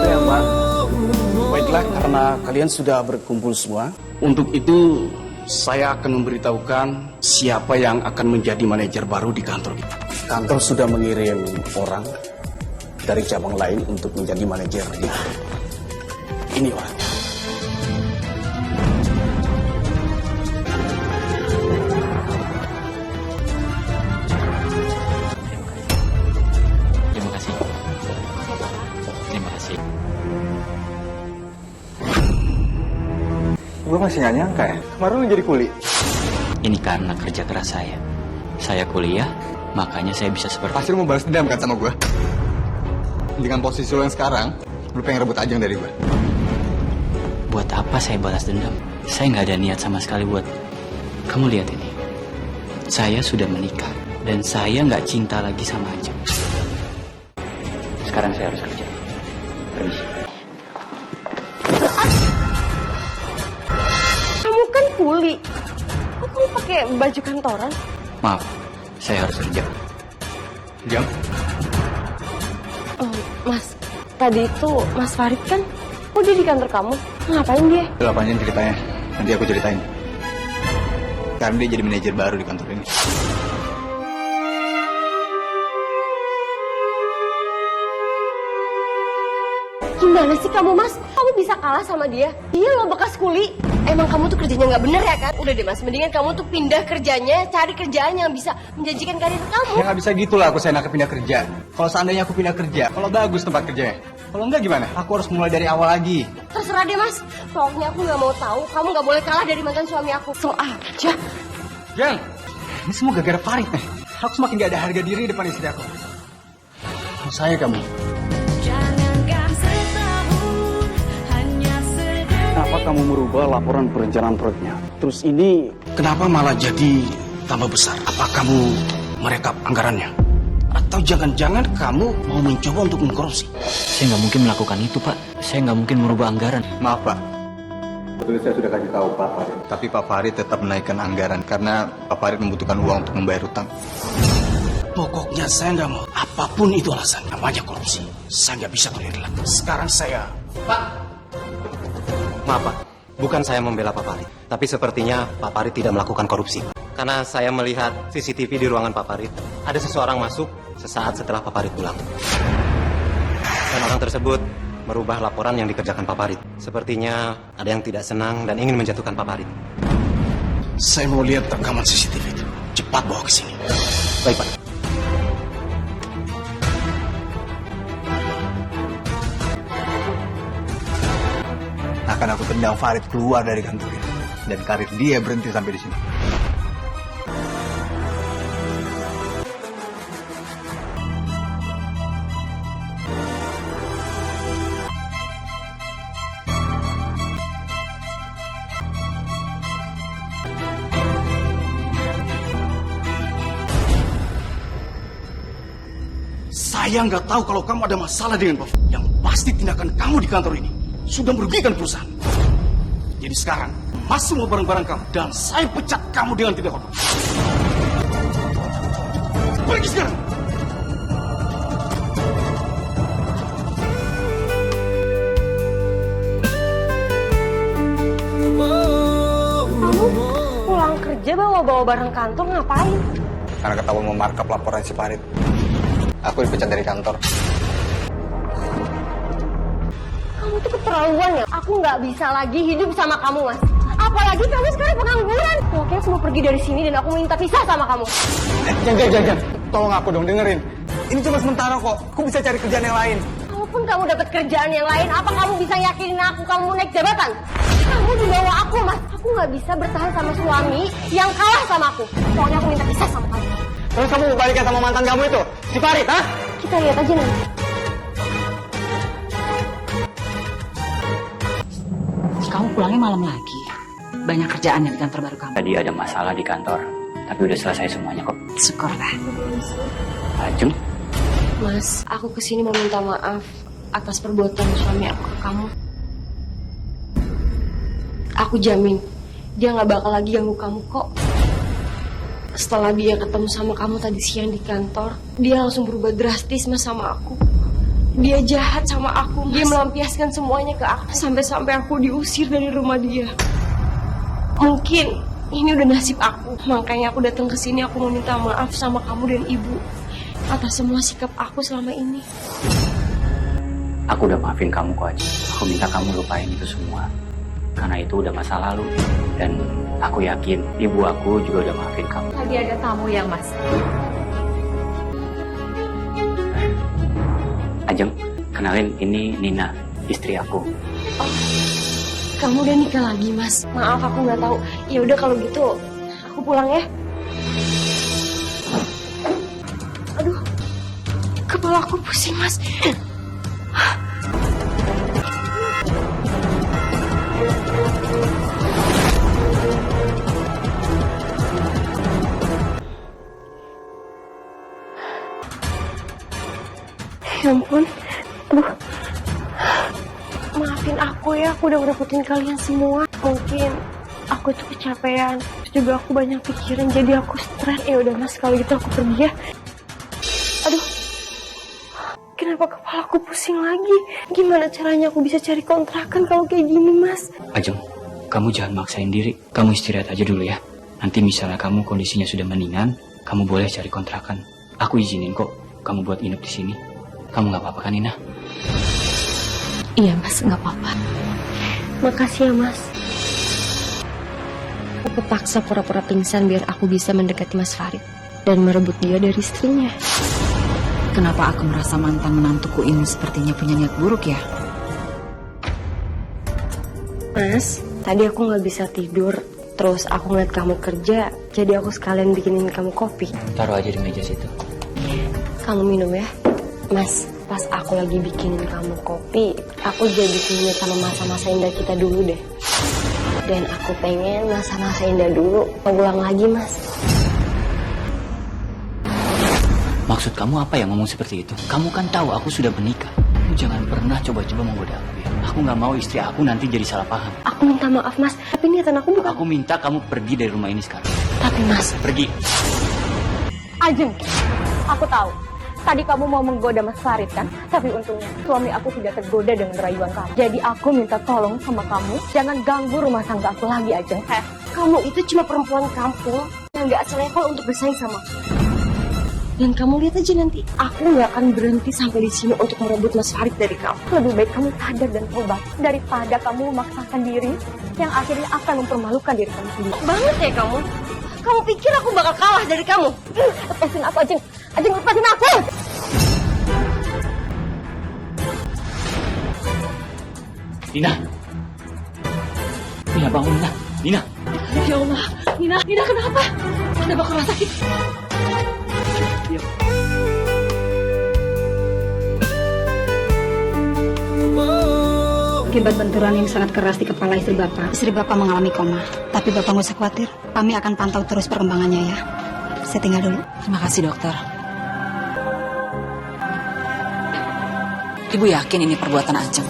Ya, Mbak. Baiklah, karena kalian sudah berkumpul semua. Untuk itu, saya akan memberitahukan siapa yang akan menjadi manajer baru di kantor kita. Kantor sudah mengirim orang dari cabang lain untuk menjadi manajernya. Ini orangnya.
Terima kasih. Terima kasih.
Gue masih gak nyangka ya. Kemarin lu jadi kuli.
Ini karena kerja keras saya. Saya kuliah, makanya saya bisa seperti
Pasti lu mau balas dendam kan sama gue? Dengan posisi lu yang sekarang, lu pengen rebut Ajeng dari gue.
Buat apa saya balas dendam? Saya nggak ada niat sama sekali buat... Kamu lihat ini. Saya sudah menikah. Dan saya nggak cinta lagi sama Ajeng. Sekarang saya harus kerja. Permisi.
Kamu kan kuli. Kok kamu pakai baju kantoran?
Maaf, saya harus kerja.
Jam?
Oh, Mas, tadi itu Mas Farid kan? Kok dia di kantor kamu? Ngapain dia?
Udah panjang ceritanya. Nanti aku ceritain. Karena dia jadi manajer baru di kantor ini.
Gimana sih kamu, Mas? Kamu bisa kalah sama dia? Dia lo bekas kuli. Emang kamu tuh kerjanya nggak bener ya kan? Udah deh Mas, mendingan kamu tuh pindah kerjanya, cari kerjaan yang bisa menjanjikan karir kamu.
Ya nggak bisa gitu lah aku seenaknya pindah kerja. Kalau seandainya aku pindah kerja, kalau bagus tempat kerjanya. Kalau enggak gimana? Aku harus mulai dari awal lagi.
Terserah deh Mas. Pokoknya aku nggak mau tahu. Kamu nggak boleh kalah dari mantan suami aku. So aja.
Jang, ini semua gara-gara Farid nih. Aku semakin gak ada harga diri depan istri aku. Mau saya kamu.
Kenapa kamu merubah laporan perencanaan proyeknya? Terus ini kenapa malah jadi tambah besar? Apa kamu merekap anggarannya? Atau jangan-jangan kamu mau mencoba untuk mengkorupsi?
Saya nggak mungkin melakukan itu, Pak. Saya nggak mungkin merubah anggaran.
Maaf Pak. Sebetulnya saya sudah kasih tahu Pak Farid. Tapi Pak Farid tetap menaikkan anggaran karena Pak Farid membutuhkan uang untuk membayar utang.
Pokoknya saya nggak mau. Apapun itu alasan, namanya korupsi. Saya nggak bisa tolerir lagi. Sekarang saya... Pak!
Maaf Pak, bukan saya membela Pak Farid. Tapi sepertinya Pak Farid tidak melakukan korupsi. Karena saya melihat CCTV di ruangan Pak Farid. Ada seseorang masuk sesaat setelah Pak Farid pulang. Dan orang tersebut merubah laporan yang dikerjakan Pak Farid. Sepertinya ada yang tidak senang dan ingin menjatuhkan Pak Farid.
Saya mau lihat rekaman CCTV itu. Cepat bawa ke sini.
Baik Pak.
Akan aku tendang Farid keluar dari kantor ini. Dan karir dia berhenti sampai di sini.
Saya nggak tahu kalau kamu ada masalah dengan Pak. Yang pasti tindakan kamu di kantor ini sudah merugikan perusahaan. Jadi sekarang, Mas semua barang-barang kamu. Dan saya pecat kamu dengan tidak hormat. Pergi sekarang!
Kamu pulang kerja bawa-bawa barang kantor ngapain?
Karena ketahuan mau markup laporan si Farid. Aku dipecat dari kantor.
Kamu tuh keterlaluan ya. Aku nggak bisa lagi hidup sama kamu, Mas. Apalagi kamu sekarang pengangguran. Pokoknya aku mau pergi dari sini dan aku minta pisah sama kamu.
Jangan. Tolong aku dong, dengerin. Ini cuma sementara kok. Aku bisa cari kerjaan yang lain.
Kalaupun kamu dapat kerjaan yang lain, apa kamu bisa yakinin aku kamu naik jabatan? Kamu di bawah aku, Mas. Aku nggak bisa bertahan sama suami yang kalah sama aku. Pokoknya aku minta pisah sama kamu.
Terus kamu mau balikan sama mantan kamu itu? Si Farid, ha?
Kita lihat aja nanti.
Kamu pulangnya malam lagi. Banyak kerjaannya di kantor baru kamu.
Tadi ada masalah di kantor, tapi udah selesai semuanya kok.
Syukurlah.
Ajeng,
Mas, aku kesini mau minta maaf atas perbuatan suami aku ke kamu. Aku jamin dia nggak bakal lagi ganggu kamu kok. Setelah dia ketemu sama kamu tadi siang di kantor, dia langsung berubah drastis Mas sama aku. Dia jahat sama aku, Mas. Dia melampiaskan semuanya ke aku. Sampai-sampai aku diusir dari rumah dia. Mungkin ini udah nasib aku. Makanya aku datang ke sini, aku mau minta maaf sama kamu dan ibu atas semua sikap aku selama ini.
aku udah maafin kamu kok Ajeng. Aku minta kamu lupain itu semua. Karena itu udah masa lalu. Dan aku yakin ibu aku juga udah maafin kamu.
Tadi ada tamu yang mas.
Ajeng, kenalin ini Nina, istri aku.
Oh, kamu udah nikah lagi, Mas? Maaf, aku nggak tahu. Ya udah kalau gitu, aku pulang ya. Aduh, kepala aku pusing, Mas. Ya ampun, aduh. Maafin aku ya, aku udah ngerepotin kalian semua. Mungkin aku tuh kecapean, terus juga aku banyak pikiran, jadi aku stres. Ya udah Mas, kalau gitu aku pergi ya. Aduh, kenapa kepala aku pusing lagi? Gimana caranya aku bisa cari kontrakan kalau kayak gini, Mas?
Ajeng, kamu jangan maksain diri. Kamu istirahat aja dulu ya. Nanti misalnya kamu kondisinya sudah mendingan, kamu boleh cari kontrakan. Aku izinin kok kamu buat nginep di sini. Kamu nggak apa-apa kan, Nina?
Iya mas, nggak apa-apa.
Makasih ya, Mas. Aku paksa pura-pura pingsan biar aku bisa mendekati Mas Farid dan merebut dia dari istrinya.
Kenapa aku merasa mantan menantuku ini sepertinya punya niat buruk ya?
Mas, tadi aku nggak bisa tidur. Terus aku ngeliat kamu kerja, jadi aku sekalian bikinin kamu kopi.
Taruh aja di meja situ.
Kamu minum ya. Mas, pas aku lagi bikinin kamu kopi, aku jadi ingat sama masa-masa indah kita dulu deh. Dan aku pengen masa-masa indah dulu ulang lagi, Mas.
Maksud kamu apa ya ngomong seperti itu? Kamu kan tahu aku sudah menikah. Kamu jangan pernah coba-coba menggoda aku ya. Aku nggak mau istri aku nanti jadi salah paham.
Aku minta maaf, Mas. Tapi niatan aku bukan...
Aku minta kamu pergi dari rumah ini sekarang.
Tapi, Mas...
Pergi.
Ajeng,
Aku tahu. Tadi kamu mau menggoda Mas Farid kan? Tapi untungnya suami aku tidak tergoda dengan rayuan kamu. Jadi aku minta tolong sama kamu, jangan ganggu rumah tangga aku lagi, Ajeng.
Kamu itu cuma perempuan kampung yang gak selevel untuk bersaing sama aku. Dan kamu lihat aja nanti, aku gak akan berhenti sampai di sini untuk merebut Mas Farid dari kamu.
Lebih baik kamu sadar dan tobat daripada kamu memaksakan diri yang akhirnya akan mempermalukan diri kamu sendiri.
Banget ya kamu. Kamu pikir aku bakal kalah dari kamu?
Lepasin aku, Ajeng. Ajeng, lepasin aku!
Nina. Nina, bangun, Nina. Nina.
Ya Allah, Nina kenapa? Kenapa kau rasa sakit?
Akibat benturan yang sangat keras di kepala istri Bapak mengalami koma. Tapi Bapak nggak usah khawatir, kami akan pantau terus perkembangannya ya. Saya tinggal dulu.
Terima kasih dokter. Ibu yakin ini perbuatan Ajeng?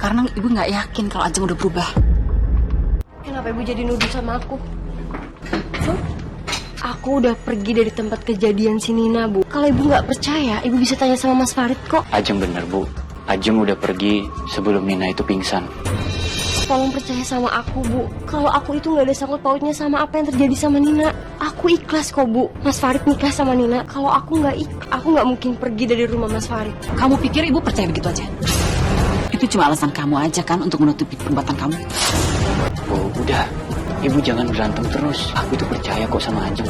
Karena ibu nggak yakin kalau Ajeng udah berubah.
Kenapa ibu jadi nuduh sama aku? Aku udah pergi dari tempat kejadian si Nina, Bu. Kalau ibu nggak percaya, ibu bisa tanya sama Mas Farid kok.
Ajeng bener, Bu. Ajeng udah pergi sebelum Nina itu pingsan.
Tolong percaya sama aku, Bu. Kalau aku itu nggak ada sangkut pautnya sama apa yang terjadi sama Nina. Aku ikhlas kok, Bu. Mas Farid nikah sama Nina. Kalau aku nggak mungkin pergi dari rumah Mas Farid.
Kamu pikir ibu percaya begitu aja? Itu cuma alasan kamu aja kan untuk menutupi perbuatan kamu.
Bu, udah. Ibu jangan berantem terus. Aku itu percaya kok sama Ajeng.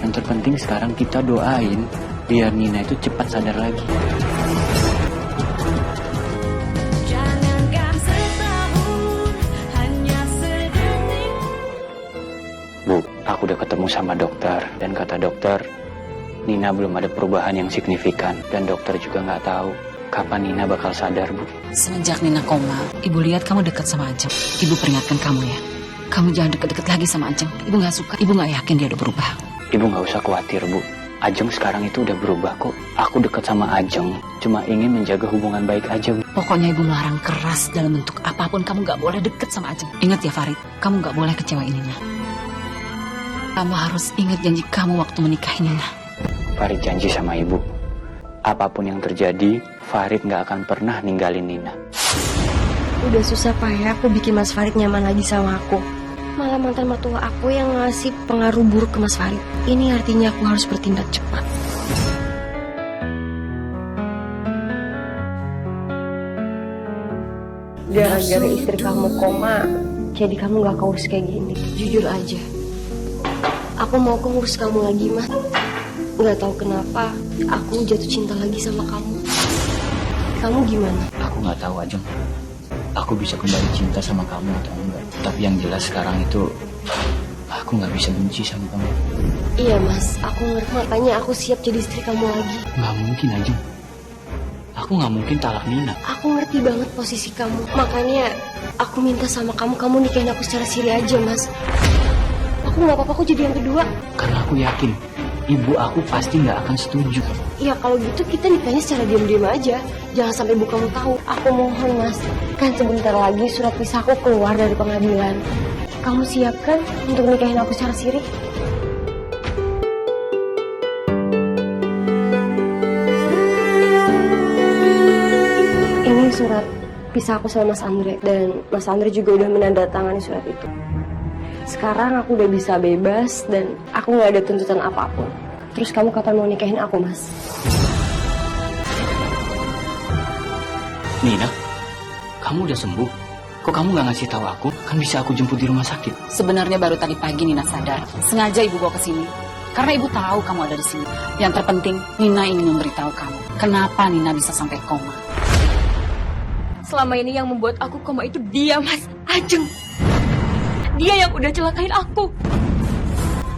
Yang terpenting sekarang kita doain biar Nina itu cepat sadar lagi. Bu, aku udah ketemu sama dokter dan kata dokter Nina belum ada perubahan yang signifikan dan dokter juga nggak tahu kapan Nina bakal sadar, Bu.
Semenjak Nina koma, ibu lihat kamu dekat sama Ajeng. Ibu peringatkan kamu ya. Kamu jangan deket-deket lagi sama Ajeng. Ibu nggak suka, ibu nggak yakin dia udah berubah.
Ibu nggak usah khawatir, Bu. Ajeng sekarang itu udah berubah kok. Aku dekat sama Ajeng, cuma ingin menjaga hubungan baik aja, Bu.
Pokoknya ibu melarang keras dalam bentuk apapun kamu nggak boleh deket sama Ajeng. Ingat ya Farid, kamu nggak boleh kecewain Nina. Kamu harus ingat janji kamu waktu menikahi Nina.
Farid janji sama ibu, apapun yang terjadi, Farid nggak akan pernah ninggalin Nina.
Udah susah payah aku bikin Mas Farid nyaman lagi sama aku. Malah mantan mertua aku yang ngasih pengaruh buruk ke Mas Farid. Ini artinya aku harus bertindak cepat. Gara-gara istri kamu koma, jadi kamu gak keurus kayak gini. Jujur aja, aku mau keurus kamu lagi, Mas. Gak tahu kenapa, aku jatuh cinta lagi sama kamu. Kamu gimana?
Aku nggak tahu, Ajeng. Aku bisa kembali cinta sama kamu atau enggak. Tapi yang jelas sekarang itu aku nggak bisa benci sama kamu.
Iya Mas, aku ngerti, makanya aku siap jadi istri kamu lagi.
Nggak mungkin, Ajeng. Aku nggak mungkin talak Nina.
Aku ngerti banget posisi kamu, makanya aku minta sama kamu nikahin aku secara siri aja Mas. Aku nggak apa-apa kok jadi yang kedua.
Karena aku yakin ibu aku pasti nggak akan setuju.
Ya kalau gitu kita nikahnya secara diam-diam aja. Jangan sampai ibu kamu tahu. Aku mohon Mas, kan sebentar lagi surat pisahku keluar dari pengadilan. Kamu siap kan untuk nikahin aku secara siri? Ini surat pisah aku sama Mas Andre. Dan Mas Andre juga udah menandatangani surat itu. Sekarang aku udah bisa bebas dan aku gak ada tuntutan apapun. Terus kamu kapan mau nikahin aku, Mas?
Nina, kamu udah sembuh? Kok kamu nggak ngasih tahu aku? Kan bisa aku jemput di rumah sakit.
Sebenarnya baru tadi pagi Nina sadar. Sengaja ibu bawa ke sini. Karena ibu tahu kamu ada di sini. Yang terpenting, Nina ingin memberitahu kamu. Kenapa Nina bisa sampai koma.
Selama ini yang membuat aku koma itu dia, Mas. Ajeng. Dia yang udah celakain aku.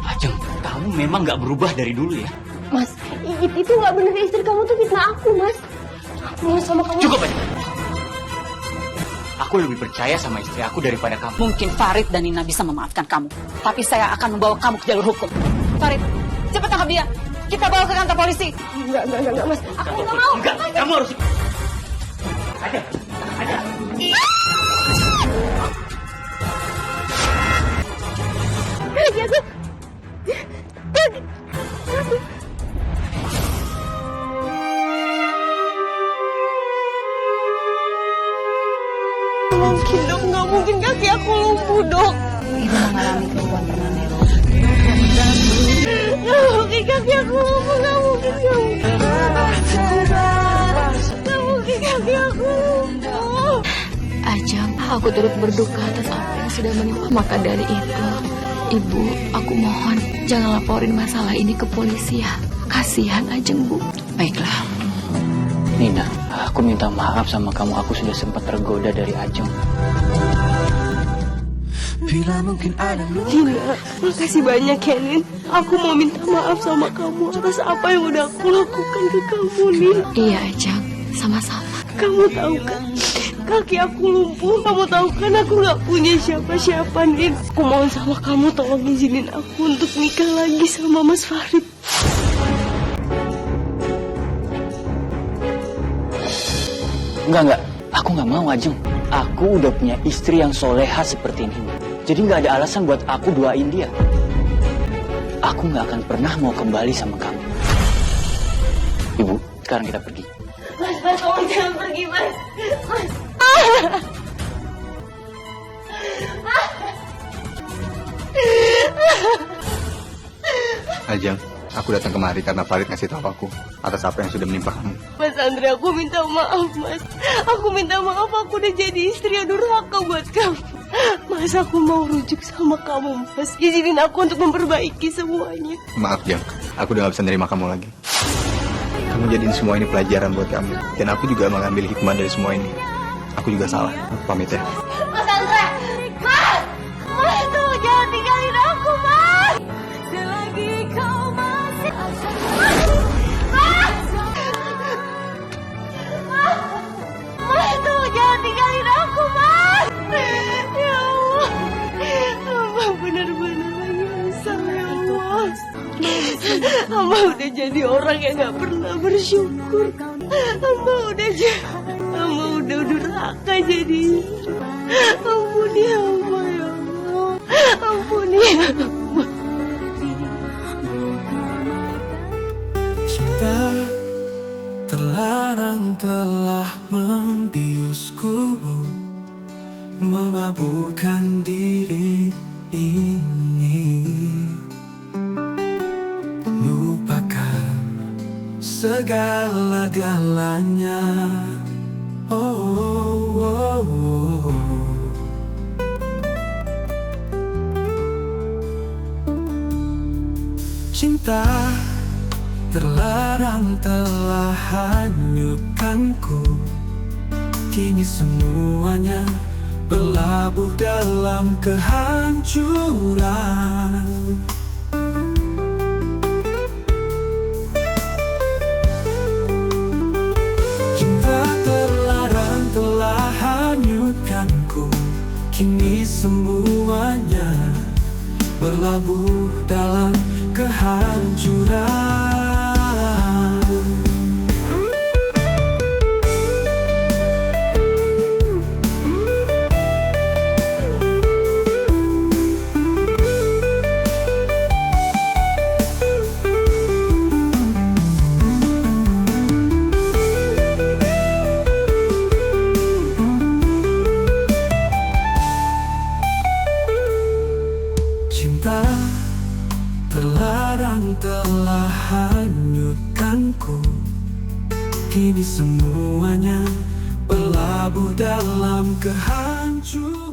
Ajeng, kamu memang nggak berubah dari dulu ya?
Mas, itu nggak bener. Istri kamu tuh fitnah aku, Mas. Aku mau sama kamu.
Cukup, Ajeng. Aku lebih percaya sama istri aku daripada kamu.
Mungkin Farid dan Nina bisa memaafkan kamu. Tapi saya akan membawa kamu ke jalur hukum. Farid, cepat tangkap dia. Kita bawa ke kantor polisi.
Enggak, Mas. Aku nggak mau.
Enggak, kamu harus... Ada.
Kaki aku. mungkin kaki aku lumpuh, Dok.
Ibu mengalami kelumpuhan permanen.
Gak mungkin kaki aku lumpuh, gak mungkin, gak mungkin. Gak mungkin kaki aku lumpuh.
Ajeng, aku turut berduka atas apa yang sudah menimpa maka dari itu. Ibu, aku mohon jangan laporin masalah ini ke polisi ya. Kasihan Ajeng, Bu.
Baiklah.
Nina, aku minta maaf sama kamu. Aku sudah sempat tergoda dari Ajeng.
Nina, makasih banyak ya, Nin. Aku mau minta maaf sama kamu atas apa yang udah aku lakukan ke kamu, Nin.
Iya, Ajeng. Sama-sama.
Kamu tahu kan, kaki aku lumpuh. Kamu tahu kan aku gak punya siapa-siapa, Nin. Aku mohon sama kamu, tolong izinin aku untuk nikah lagi sama Mas Farid.
Enggak. Aku nggak mau, Ajeng. Aku udah punya istri yang soleha seperti Nina. Jadi nggak ada alasan buat aku duain dia. Aku nggak akan pernah mau kembali sama kamu. Ibu, sekarang kita pergi.
Mas, tolong jangan pergi, Mas.
Ajeng, aku datang kemari karena Farid ngasih tahu aku atas apa yang sudah menimpa kamu.
Mas Andre, aku minta maaf, Mas. Aku minta maaf, aku udah jadi istri yang durhaka buat kamu. Mas, aku mau rujuk sama kamu, Mas. Izinin aku untuk memperbaiki semuanya.
Maaf, Jeng. Aku udah gak bisa nerima kamu lagi. Kamu jadiin semua ini pelajaran buat kamu. Dan aku juga mengambil hikmah dari semua ini. Aku juga salah. Aku pamit ya.
Mas Andre! Mas! Mas, tolong jangan tinggalin aku, Mas! Selagi kau masih... Mas! Mas, tolong jangan tinggalin aku, Mas! Ya Allah, Hamba benar-benar menyesal, ya Allah. Hamba udah jadi orang yang gak pernah bersyukur. Hamba udah durhaka jadi. Ampuni hamba, ya Allah. Ampuni hamba.
Cinta terlarang telah membiusku, memabukkan diri ini. Lupakan segala-galanya. Cinta terlarang telah hanyutkanku. Kini semuanya berlabuh dalam kehancuran. Cinta terlarang telah hanyutkanku. Kini semuanya berlabuh dalam kehancuran. Cinta terlarang telah hanyutkanku. Kini semuanya berlabuh dalam kehancuran.